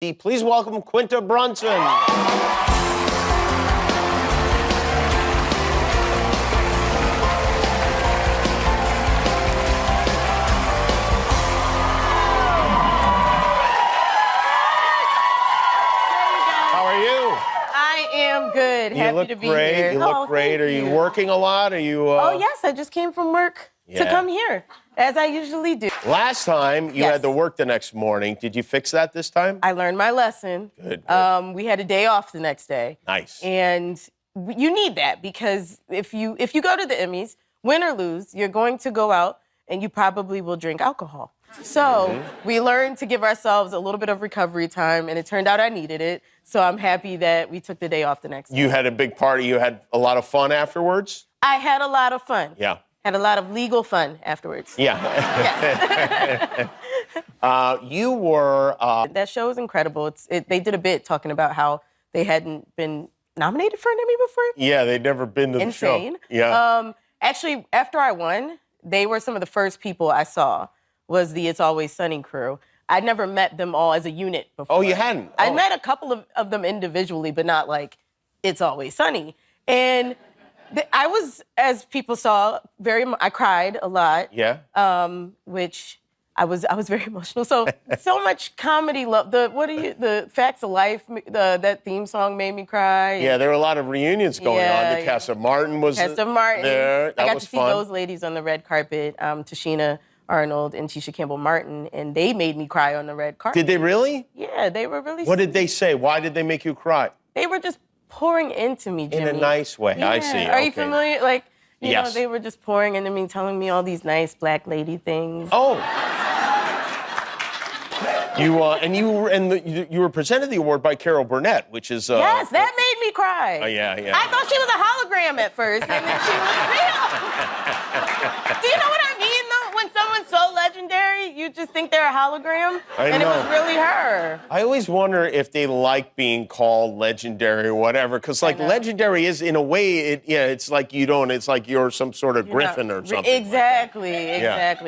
Please welcome Quinta Brunson. I am good. Happy to be here. You look great. Are you working a lot? Are you? Oh, yes. I just came from work to come here, as I usually do. Last time, you had to work the next morning. Did you fix that this time? I learned my lesson. Good. We had a day off the next day. Nice. And you need that because if you go to the Emmys, win or lose, you're going to go out and you probably will drink alcohol. So we learned to give ourselves a little bit of recovery time, and it turned out I needed it. So I'm happy that we took the day off the next day. You had a big party. You had a lot of fun afterwards? I had a lot of fun. Yeah. Had a lot of legal fun afterwards. Yeah. Yes. You were... That show is incredible. They did a bit talking about how they hadn't been nominated for an Emmy before. Yeah, they'd never been to the show. Insane. Yeah. Actually, after I won, they were some of the first people I saw was the It's Always Sunny crew. I'd never met them all as a unit before. Oh, you hadn't? I met a couple of them individually, but not like It's Always Sunny. And I was, as people saw, I cried a lot. Yeah. Which I was very emotional. So much comedy love. The Facts of Life, that theme song made me cry. Yeah, there were a lot of reunions going on. The Casa Martin was there. That I got was to see fun. those ladies on the red carpet, Tashina Arnold and Tisha Campbell-Martin, and they made me cry on the red carpet. Did they really? Yeah, they were really What did they say? Why did they make you cry? They were just pouring into me, Jimmy. In a nice way, yeah. I see. Are you familiar? Like, you Yes. know, they were just pouring into me, telling me all these nice black lady things. Oh. You were presented the award by Carol Burnett, which is... Yes, that made me cry. Oh, yeah. I thought she was a hologram at first, and then she was real. Do you know what I mean, though? When someone's so legendary, you just think they're a hologram, and know. it was really her. I always wonder if they like being called legendary or whatever, because legendary is, in a way, it's like it's like you're some sort of griffin or something. Exactly. Yeah.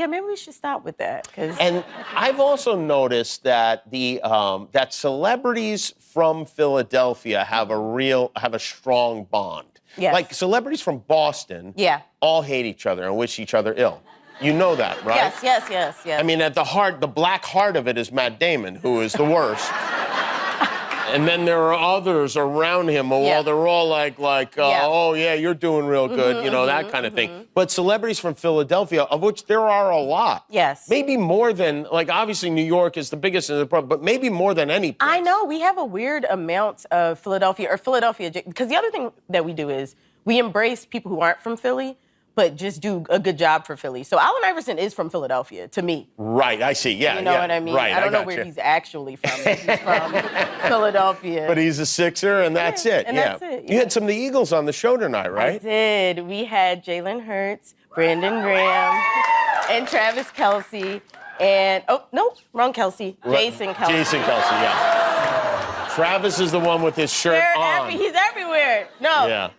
Maybe we should stop with that. And I've also noticed that that celebrities from Philadelphia have a strong bond. Yes. Like celebrities from Boston all hate each other and wish each other ill. You know that, right? Yes. I mean, at the black heart of it is Matt Damon, who is the worst. And then there are others around him. Well, they're all like, oh, yeah, you're doing real good, that kind of thing. But celebrities from Philadelphia, of which there are a lot. Yes. Maybe more than, obviously New York is the biggest in the problem, but maybe more than any place. I know. We have a weird amount of Philadelphia, because the other thing that we do is we embrace people who aren't from Philly, but just do a good job for Philly. So Allen Iverson is from Philadelphia, to me. Right, I see, yeah. You know what I mean? Right, I don't know where he's actually from. He's from Philadelphia. But he's a Sixer, and that's it. And that's it. You had some of the Eagles on the show tonight, right? I did. We had Jalen Hurts, Brandon Graham, and Travis Kelce, and, wrong Kelce, Jason Kelce. Jason Kelce, yeah. Travis is the one with his shirt on. He's everywhere.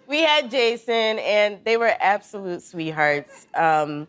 We had Jason, and they were absolute sweethearts. I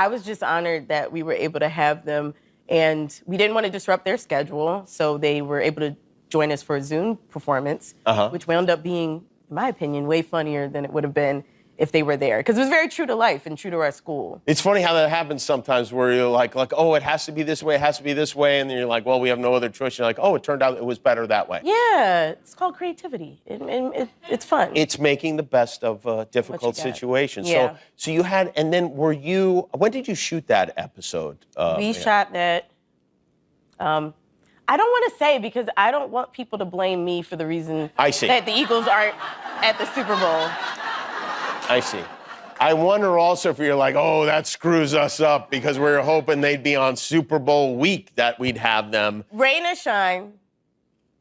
was just honored that we were able to have them, and we didn't want to disrupt their schedule, so they were able to join us for a Zoom performance, which wound up being, in my opinion, way funnier than it would have been if they were there, because it was very true to life and true to our school. It's funny how that happens sometimes where you're like, oh, it has to be this way, and then you're like, well, we have no other choice. You're like, oh, it turned out it was better that way. Yeah, it's called creativity. It's fun. It's making the best of difficult situations. Yeah. So you had, and then when did you shoot that episode? We shot that, I don't want to say because I don't want people to blame me for the reason that the Eagles aren't at the Super Bowl. I see. I wonder also if you're like, oh, that screws us up because we were hoping they'd be on Super Bowl week that we'd have them. Rain or shine,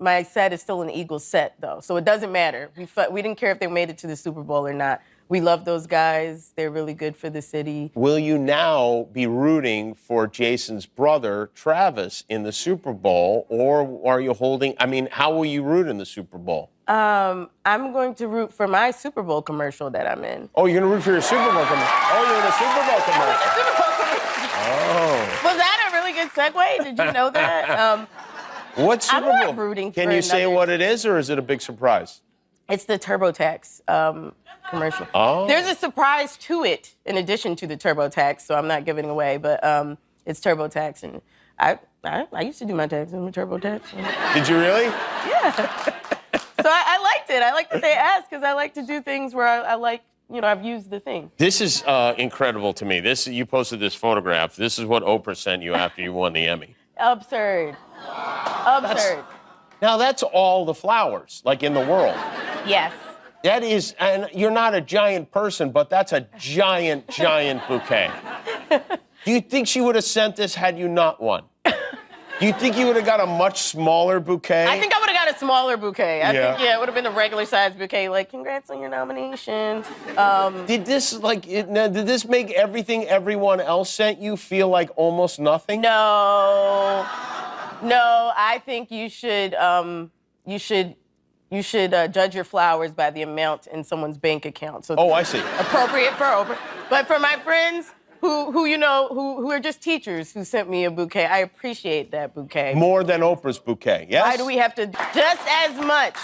my set is still an Eagles set, though, so it doesn't matter. We didn't care if they made it to the Super Bowl or not. We love those guys. They're really good for the city. Will you now be rooting for Jason's brother, Travis, in the Super Bowl, or are you how will you root in the Super Bowl? I'm going to root for my Super Bowl commercial that I'm in. Oh, you're going to root for your Super Bowl commercial? Oh, you're in a Super Bowl commercial. Oh. Was that a really good segue? Did you know that? What Super Bowl? I'm not rooting for Can you say another- what it is, or is it a big surprise? It's the TurboTax commercial. Oh. There's a surprise to it in addition to the TurboTax, so I'm not giving away, but it's TurboTax, and I used to do my taxes with TurboTax. Did you really? Yeah. So I liked it. I like that they asked because I like to do things where I like, I've used the thing. This is incredible to me. You posted this photograph. This is what Oprah sent you after you won the Emmy. Absurd. Absurd. Now, that's all the flowers, like, in the world. Yes. That is, and you're not a giant person, but that's a giant, giant bouquet. Do you think she would have sent this had you not won? Do you think you would have got a much smaller bouquet? I think I would have got a smaller bouquet. I Yeah. think, it would have been a regular size bouquet, like, congrats on your nomination. Did this make everything everyone else sent you feel like almost nothing? No, I think you should judge your flowers by the amount in someone's bank account. So Oh, I see. appropriate for Oprah. But for my friends who are just teachers who sent me a bouquet, I appreciate that bouquet. More than Oprah's bouquet, yes? Why do we have to just as much?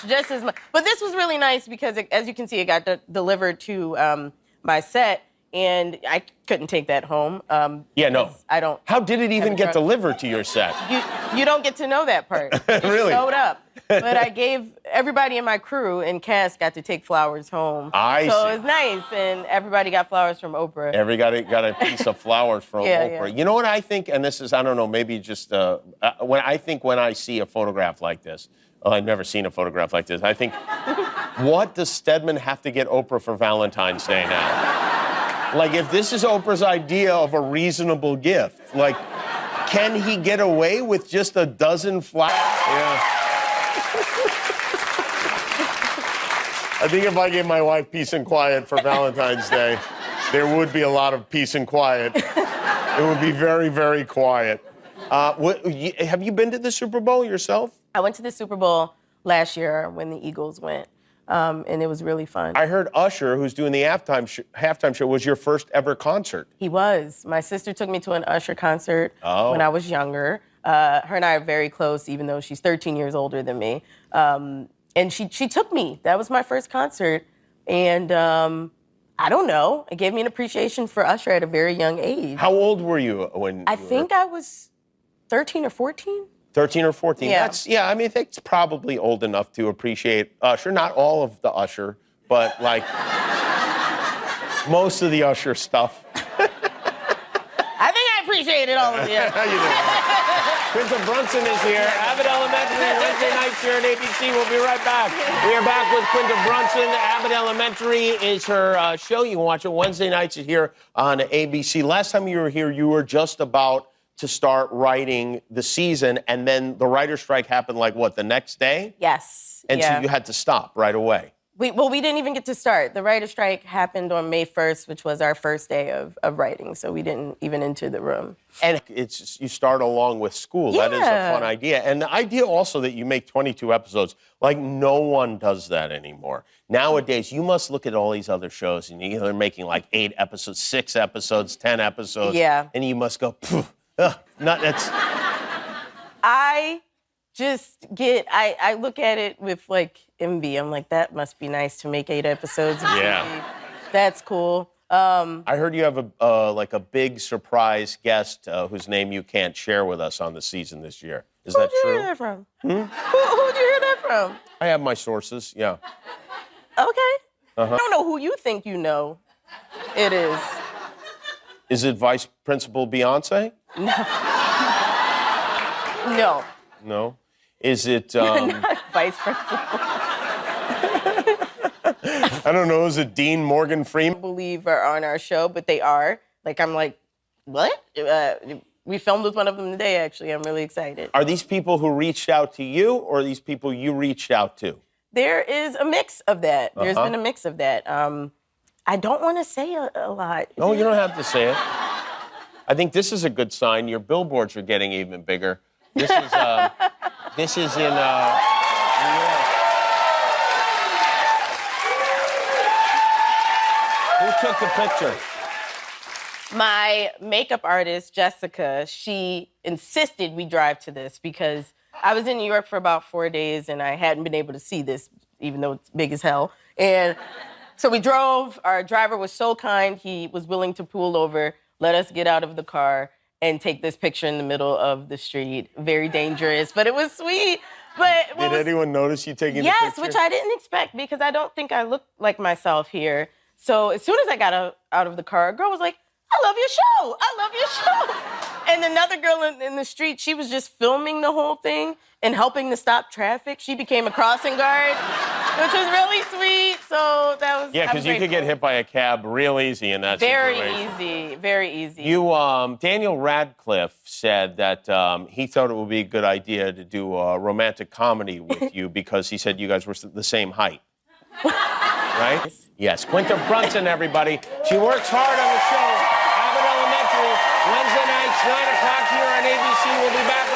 But this was really nice because, as you can see, it got delivered to my set, and I couldn't take that home. Yeah, no. I don't. How did it even get truck. delivered to your set? You don't get to know that part. It Really? showed up. But I gave everybody in my crew and cast got to take flowers home. So it was nice, and everybody got flowers from Oprah. Everybody got a piece of flowers from Oprah. Yeah. You know what I think, and this is, I don't know, maybe just, when I see a photograph like this, I've never seen a photograph like this, I think, what does Stedman have to get Oprah for Valentine's Day now? Like, if this is Oprah's idea of a reasonable gift, like, can he get away with just a dozen flowers? Yeah. I think if I gave my wife peace and quiet for Valentine's Day, there would be a lot of peace and quiet. It would be very, very quiet. Have you been to the Super Bowl yourself? I went to the Super Bowl last year when the Eagles went, and it was really fun. I heard Usher, who's doing the halftime show, was your first ever concert. He was. My sister took me to an Usher concert Oh. when I was younger. Her and I are very close, even though she's 13 years older than me. And she took me. That was my first concert. And I don't know. It gave me an appreciation for Usher at a very young age. How old were you when I think I was 13 or 14. 13 or 14? Yeah. I mean, that's probably old enough to appreciate Usher. Not all of the Usher, but, like, most of the Usher stuff. I think I appreciated all of it. You do. Quinta Brunson is here. Abbott Elementary, Wednesday nights here at ABC. We'll be right back. We are back with Quinta Brunson. Abbott Elementary is her show. You can watch it Wednesday nights here on ABC. Last time you were here, you were just about to start writing the season, and then the writer's strike happened, like, what, the next day? Yes. And so you had to stop right away. We didn't even get to start. The writer's strike happened on May 1st, which was our first day of writing, so we didn't even enter the room. And it's just, you start along with school. Yeah. That is a fun idea. And the idea also that you make 22 episodes, like, no one does that anymore. Nowadays, you must look at all these other shows, and they're making, like, 8 episodes, 6 episodes, 10 episodes. Yeah. And you must go, that's... I look at it with, like, envy. I'm like, that must be nice to make 8 episodes of Yeah. TV. That's cool. I heard you have a big surprise guest whose name you can't share with us on the season this year. Is that true? Who'd you hear that from? Who'd you hear that from? I have my sources, yeah. Okay. I don't know who you think you know it is. Is it Vice Principal Beyonce? No. No. Is it... Not vice principal. I don't know. Is it Dean Morgan Freeman? I believe are on our show, but they are. Like, I'm like, what? We filmed with one of them today, actually. I'm really excited. Are these people who reached out to you, or are these people you reached out to? There is a mix of that. There's been a mix of that. I don't want to say a lot. No, you don't have to say it. I think this is a good sign. Your billboards are getting even bigger. This is in New York. Who took the picture? My makeup artist, Jessica, she insisted we drive to this because I was in New York for about 4 days, and I hadn't been able to see this, even though it's big as hell. And so we drove. Our driver was so kind. He was willing to pull over, let us get out of the car, and take this picture in the middle of the street. Very dangerous, but it was sweet. But Did anyone notice you taking the picture? Yes, which I didn't expect because I don't think I look like myself here. So as soon as I got out of the car, a girl was like, I love your show. I love your show. And another girl in the street, she was just filming the whole thing and helping to stop traffic. She became a crossing guard, which was really sweet. So that was Yeah, because you could get hit by a cab real easy in that situation. Very easy. Daniel Radcliffe said that he thought it would be a good idea to do a romantic comedy with you because he said you guys were the same height. Right? Yes. Quinta Brunson, everybody. She works hard on the show. Abbott Elementary, Wednesday nights, 9 o'clock here on ABC. We'll be back